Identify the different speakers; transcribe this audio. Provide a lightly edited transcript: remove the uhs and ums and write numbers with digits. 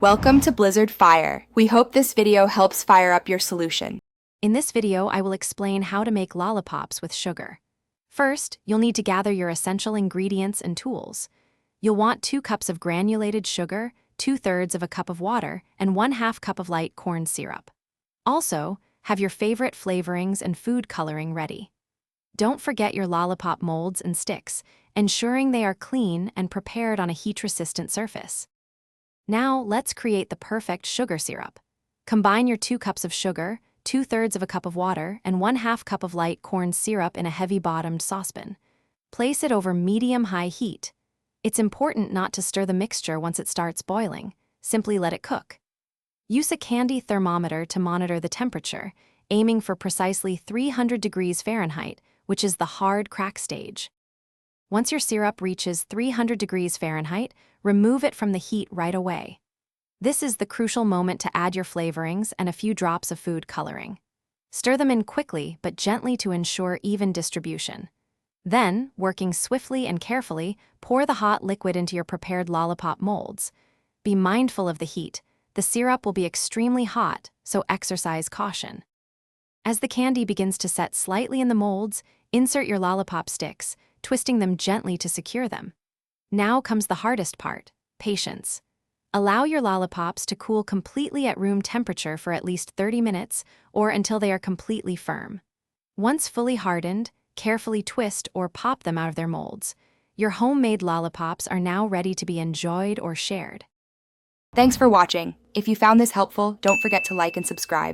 Speaker 1: Welcome to Blizzard Fire. We hope this video helps fire up your solution.
Speaker 2: In this video, I will explain how to make lollipops with sugar. First, you'll need to gather your essential ingredients and tools. You'll want 2 cups of granulated sugar, 2/3 of a cup of water, and 1/2 cup of light corn syrup. Also, have your favorite flavorings and food coloring ready. Don't forget your lollipop molds and sticks, ensuring they are clean and prepared on a heat-resistant surface. Now, let's create the perfect sugar syrup. Combine your 2 cups of sugar, 2/3 of a cup of water, and 1/2 cup of light corn syrup in a heavy-bottomed saucepan. Place it over medium-high heat. It's important not to stir the mixture once it starts boiling. Simply let it cook. Use a candy thermometer to monitor the temperature, aiming for precisely 300 degrees Fahrenheit, which is the hard crack stage. Once your syrup reaches 300 degrees Fahrenheit, remove it from the heat right away. This is the crucial moment to add your flavorings and a few drops of food coloring. Stir them in quickly but gently to ensure even distribution. Then, working swiftly and carefully, pour the hot liquid into your prepared lollipop molds. Be mindful of the heat. The syrup will be extremely hot, so exercise caution. As the candy begins to set slightly in the molds, insert your lollipop sticks, twisting them gently to secure them. Now comes the hardest part: patience. Allow your lollipops to cool completely at room temperature for at least 30 minutes or until they are completely firm. Once fully hardened, carefully twist or pop them out of their molds. Your homemade lollipops are now ready to be enjoyed or shared.
Speaker 1: Thanks for watching. If you found this helpful, don't forget to like and subscribe.